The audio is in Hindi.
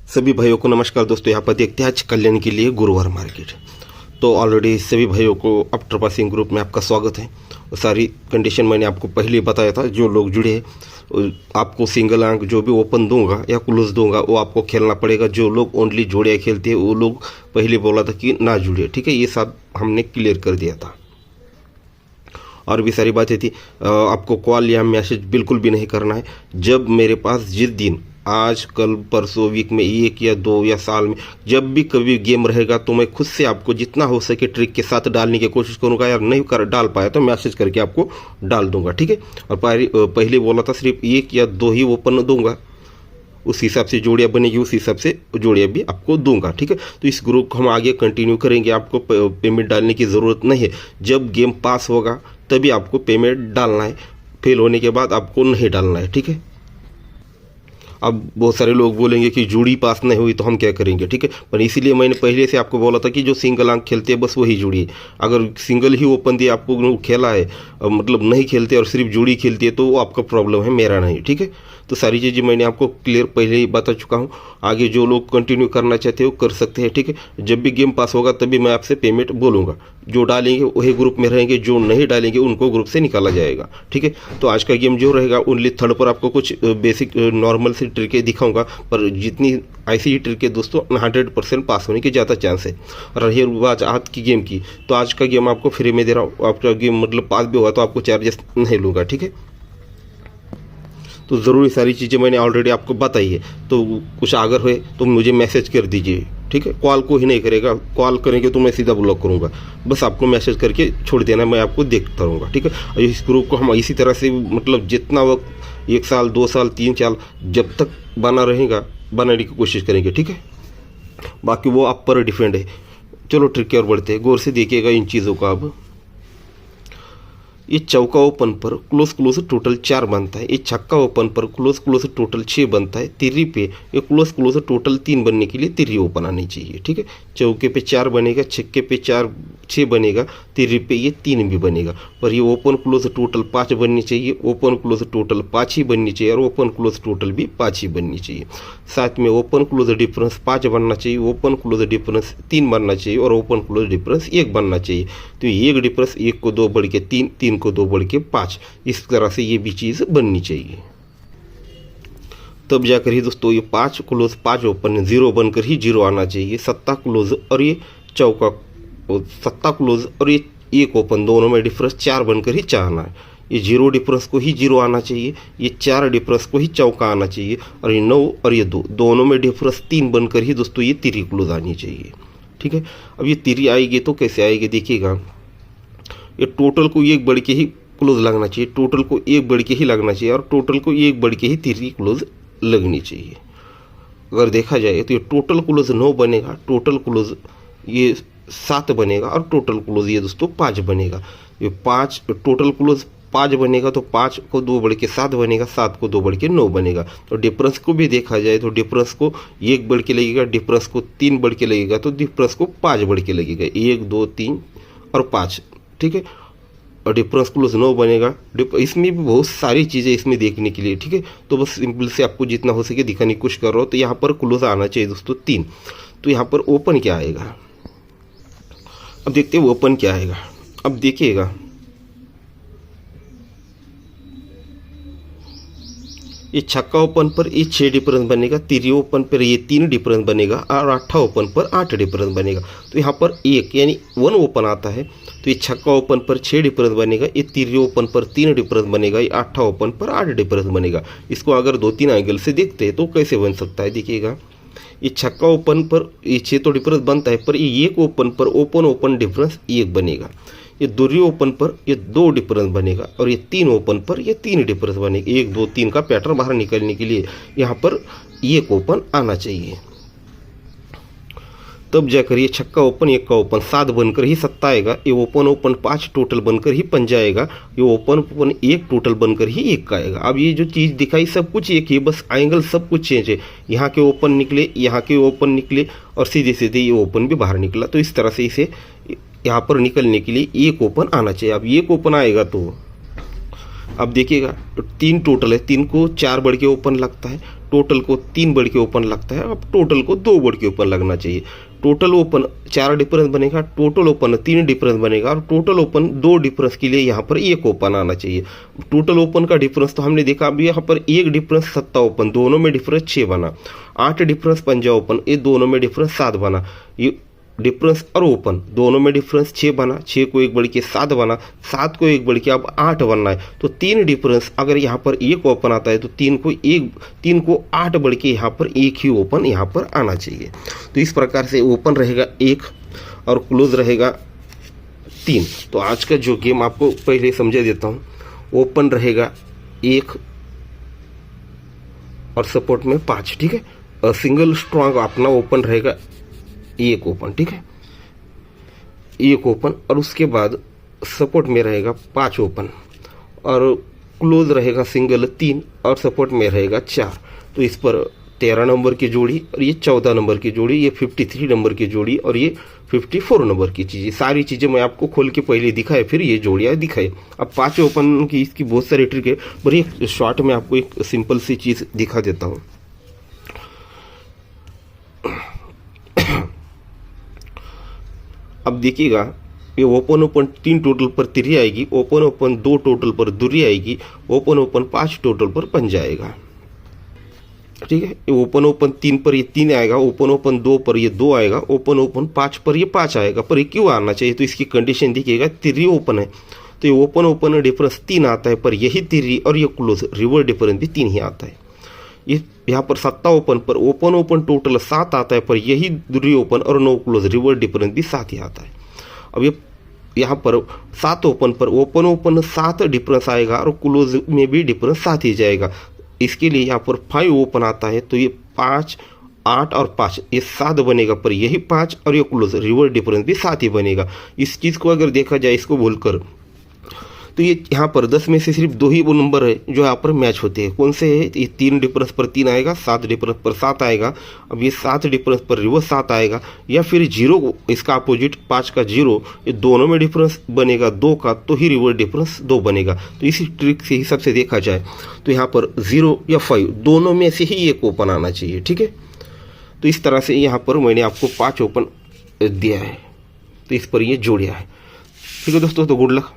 सभी भाइयों को नमस्कार दोस्तों। यहाँ पर देखते हैं आज कल्याण के लिए गुरुवार मार्केट। तो ऑलरेडी सभी भाइयों को आफ्टर पासिंग ग्रुप में आपका स्वागत है। सारी कंडीशन मैंने आपको पहले बताया था। जो लोग जुड़े हैं आपको सिंगल अंक जो भी ओपन दूंगा या क्लोज दूंगा वो आपको खेलना पड़ेगा। जो लोग ओनली जोड़ियाँ खेलते हैं वो लोग पहले बोला था कि ना जुड़े, ठीक है। ये सब हमने क्लियर कर दिया था। और भी सारी बातें थी। आपको कॉल या मैसेज बिल्कुल भी नहीं करना है। जब मेरे पास जिस दिन आज कल परसों वीक में एक या दो या साल में जब भी कभी गेम रहेगा तो मैं खुद से आपको जितना हो सके ट्रिक के साथ डालने की कोशिश करूंगा। यार नहीं कर डाल पाया तो मैसेज करके आपको डाल दूंगा, ठीक है। और पहले बोला था सिर्फ एक या दो ही ओपन दूंगा, उस हिसाब से जोड़ियाँ बनेगी, उस हिसाब से जोड़ियाँ भी आपको दूंगा, ठीक है। तो इस ग्रुप को हम आगे कंटिन्यू करेंगे। आपको पेमेंट डालने की ज़रूरत नहीं है। जब गेम पास होगा तभी आपको पेमेंट डालना है, फेल होने के बाद आपको नहीं डालना है, ठीक है। अब बहुत सारे लोग बोलेंगे कि जोड़ी पास नहीं हुई तो हम क्या करेंगे, ठीक है। पर इसीलिए मैंने पहले से आपको बोला था कि जो सिंगल अंक खेलते हैं बस वही जोड़ी है। अगर सिंगल ही ओपन दिए आपको खेला है, मतलब नहीं खेलते और सिर्फ जोड़ी खेलती है तो वो आपका प्रॉब्लम है, मेरा नहीं, ठीक है। तो सारी चीज़ें मैंने आपको क्लियर पहले ही बता चुका हूँ। आगे जो लोग कंटिन्यू करना चाहते हो कर सकते हैं, ठीक है। जब भी गेम पास होगा तभी मैं आपसे पेमेंट बोलूँगा। जो डालेंगे वही ग्रुप में रहेंगे, जो नहीं डालेंगे उनको ग्रुप से निकाला जाएगा, ठीक है। तो आज का गेम जो रहेगा ओनली थर्ड पर आपको कुछ बेसिक नॉर्मल सी ट्रिकें दिखाऊंगा, पर जितनी ऐसी ही ट्रिकें दोस्तों 100% पास होने की ज़्यादा चांस है। और रही बात आज की गेम की, तो आज का गेम आपको फ्री में दे रहा हूँ। आपका गेम मतलब पास भी हुआ तो आपको चार्जेस नहीं लूँगा, ठीक है। तो ज़रूरी सारी चीज़ें मैंने ऑलरेडी आपको बताई है। तो कुछ अगर हुए तो मुझे मैसेज कर दीजिए, ठीक है। कॉल को ही नहीं करेगा, कॉल करेंगे तो मैं सीधा ब्लॉक करूँगा। बस आपको मैसेज करके छोड़ देना, मैं आपको देखता रहूँगा, ठीक है। और इस ग्रुप को हम इसी तरह से मतलब जितना वक्त 1 साल 2 साल 3 साल जब तक बना रहेगा बनाने की कोशिश करेंगे, ठीक है। बाकी वो आप पर डिपेंड है। चलो ट्रिक की ओर बढ़ते हैं, गौर से देखिएगा इन चीज़ों का। अब ये चौका ओपन पर क्लोज क्लोज टोटल 4 बनता है। ये छक्का ओपन पर क्लोज क्लोज टोटल 6 बनता है। तिर्री पे ये क्लोज क्लोज टोटल 3 बनने के लिए तिर्री ओपन आनी चाहिए, ठीक है। चौके पे 4 बनेगा, छक्के पे 6 बनेगा, तिर्री पे ये 3 भी बनेगा। पर ये ओपन क्लोज टोटल 5 बननी चाहिए, ओपन क्लोज टोटल 5 ही बननी चाहिए और ओपन क्लोज टोटल भी 5 ही बननी चाहिए। साथ में ओपन क्लोज डिफरेंस 5 बनना चाहिए, ओपन क्लोज डिफरेंस 3 बनना चाहिए और ओपन क्लोज डिफरेंस 1 बनना चाहिए। तो एक डिफरेंस 1 को 2 बढ़ के 3, 3 को 2 बढ़ के 5, इस तरह से ये भी चीज़ बननी चाहिए। तब जाकर ही दोस्तों ये 5 क्लोज 5 ओपन 0 बनकर ही 0 आना चाहिए। सत्ता क्लोज और ये चौका सत्ता क्लोज और ये 1 ओपन दोनों में डिफरेंस 4 बनकर ही 4 आना है। ये 0 डिफरेंस को ही 0 आना चाहिए, ये 4 डिफरेंस को ही चौका आना चाहिए और ये 9 और ये 2 दोनों में डिफरेंस 3 बनकर ही दोस्तों ये तिर्री क्लोज आनी चाहिए, ठीक है। अब ये तिर्री आएगी तो कैसे आएगी देखिएगा। ये टोटल को 1 बढ़ के ही क्लोज लगना चाहिए, टोटल को 1 बढ़ के ही लगना चाहिए और टोटल को 1 बढ़ के ही तिर्री क्लोज लगनी चाहिए। अगर देखा जाए तो ये टोटल क्लोज 9 बनेगा, टोटल क्लोज ये 7 बनेगा और टोटल क्लोज ये दोस्तों 5 बनेगा। ये 5 टोटल क्लोज 5 बनेगा तो 5 को 2 बढ़ के 7 बनेगा, 7 को 2 बढ़ के 9 बनेगा। तो डिफरेंस को भी देखा जाए तो डिफरेंस को 1 बढ़ के लगेगा, डिफरेंस को 3 बढ़ के लगेगा, तो डिफरेंस को 5 बढ़ के लगेगा। 1 2 3 और 5, ठीक है। और डिफरेंस क्लोज 9 बनेगा। इसमें भी बहुत सारी चीज़ें इसमें देखने के लिए, ठीक है। तो बस सिंपल से आपको जितना हो सके दिखाने की कोशिश कर रहा हूँ। तो यहाँ पर क्लोज आना चाहिए दोस्तों 3। तो यहाँ पर ओपन क्या आएगा, अब देखते हैं ओपन क्या आएगा। अब देखिएगा ये छक्का ओपन पर ये 6 डिफरेंस बनेगा, तिर्री ओपन पर ये 3 डिफरेंस बनेगा और अट्ठा ओपन पर 8 डिफरेंस बनेगा। तो यहाँ पर 1 यानी 1 ओपन आता है। तो ये छक्का ओपन पर 6 डिफरेंस बनेगा, ये तिर्री ओपन पर 3 डिफरेंस बनेगा, ये अट्ठा ओपन पर 8 डिफरेंस बनेगा। इसको अगर 2-3 एंगल से देखते हैं तो कैसे बन सकता है देखिएगा। ये छक्का ओपन पर ये 6 तो डिफरेंस बनता है, पर ये 1 ओपन पर ओपन डिफरेंस 1 बनेगा। ये दुर्री ओपन पर ये 2 डिफरेंस बनेगा और ये 3 ओपन पर ये 3 डिफरेंस बनेगा। 1 2 3 का पैटर्न बाहर निकलने के लिए यहाँ पर 1 ओपन आना चाहिए। तब जाकर ये छक्का ओपन 1 का ओपन 7 बनकर ही 7 आएगा। ये ओपन 5 टोटल बनकर ही 5 आएगा। ये ओपन 1 टोटल बनकर ही 1 का आएगा। अब ये जो चीज़ दिखाई सब कुछ एक ही, बस एंगल सब कुछ चेंज है। यहाँ के ओपन निकले, यहाँ के ओपन निकले और सीधे सीधे ये ओपन भी बाहर निकला। तो इस तरह से इसे यहाँ पर निकलने के लिए 1 ओपन आना चाहिए। अब 1 ओपन आएगा तो अब देखिएगा 3 टोटल है, 3 को 4 बढ़ के ओपन लगता है। टोटल को 3 बढ़ के ओपन लगता है, अब टोटल को 2 बढ़ के ओपन लगना चाहिए। टोटल ओपन 4 डिफरेंस बनेगा, टोटल ओपन 3 डिफरेंस बनेगा और टोटल ओपन 2 डिफरेंस के लिए यहाँ पर 1 ओपन आना चाहिए। टोटल ओपन का डिफरेंस तो हमने देखा, अभी यहाँ पर 1 डिफरेंस 7 ओपन, दोनों में डिफरेंस 6 बना। 8 डिफरेंस 5 ओपन, ये दोनों में डिफरेंस 7 बना। ये डिफरेंस और ओपन दोनों में डिफरेंस 6 बना, 6 को 1 बढ़ के 7 बना, 7 को 1 बढ़ के अब 8 बनना है। तो 3 डिफरेंस अगर यहाँ पर 1 ओपन आता है तो 3 को 8 बढ़ के यहाँ पर 1 ही ओपन यहाँ पर आना चाहिए। तो इस प्रकार से ओपन रहेगा 1 और क्लोज रहेगा 3। तो आज का जो गेम आपको पहले समझा देता हूँ। ओपन रहेगा 1 और सपोर्ट में 5, ठीक है। और सिंगल स्ट्रॉन्ग अपना ओपन रहेगा 1 ओपन, ठीक है, 1 ओपन और उसके बाद सपोर्ट में रहेगा 5 ओपन और क्लोज रहेगा सिंगल 3 और सपोर्ट में रहेगा 4। तो इस पर 13 नंबर की जोड़ी और ये 14 नंबर की जोड़ी, ये 53 नंबर की जोड़ी और ये 54 नंबर की चीज़ें, सारी चीज़ें मैं आपको खोल के पहले दिखाए, फिर ये जोड़ियाँ दिखाए। अब 5 ओपन की इसकी बहुत सारी ट्रिक है, पर ये शॉर्ट में आपको एक सिंपल सी चीज़ दिखा देता हूँ। अब देखिएगा, ये ओपन ओपन 3 टोटल पर 3 आएगी, ओपन ओपन 2 टोटल पर 2 आएगी, ओपन ओपन 5 टोटल पर 5 आएगा, ठीक है। ये ओपन ओपन 3 पर ये 3 आएगा, ओपन ओपन 2 पर ये 2 आएगा, ओपन ओपन 5 पर ये 5 आएगा। पर ये क्यों आना चाहिए? तो इसकी कंडीशन देखिएगा, 3 ओपन है तो ये ओपन ओपन डिफरेंस 3 आता है, पर यही 3 और ये क्लोज रिवर्स डिफरेंस भी 3 ही आता है। ये यहाँ पर 7 ओपन पर ओपन ओपन टोटल 7 आता है, पर यही 3 ओपन और 9 क्लोज रिवर्स डिफरेंस भी 7 ही आता है। अब ये यहाँ पर 7 ओपन पर ओपन ओपन 7 डिफरेंस आएगा और क्लोज में भी डिफरेंस 7 ही जाएगा। इसके लिए यहाँ पर 5 ओपन आता है तो ये 5, 8 और 5 ये 7 बनेगा, पर यही 5 और ये क्लोज रिवर्स डिफरेंस भी 7 ही बनेगा। इस चीज़ को अगर देखा जाए इसको बोलकर, तो ये यहाँ पर 10 में से सिर्फ 2 ही वो नंबर है जो यहाँ पर मैच होते हैं। कौन से है? ये 3 डिफरेंस पर 3 आएगा, 7 डिफरेंस पर 7 आएगा। अब ये 7 डिफरेंस पर रिवर्स 7 आएगा, या फिर 0 इसका अपोजिट 5 का 0, ये दोनों में डिफरेंस बनेगा 2 का, तो ही रिवर्स डिफरेंस 2 बनेगा। तो इसी ट्रिक से हिसाब से देखा जाए तो यहाँ पर 0 या 5 दोनों में से ही 1 ओपन आना चाहिए, ठीक है। तो इस तरह से यहाँ पर मैंने आपको 5 ओपन दिया है, तो इस पर ये जोड़िया है, ठीक है दोस्तों। तो गुड लक।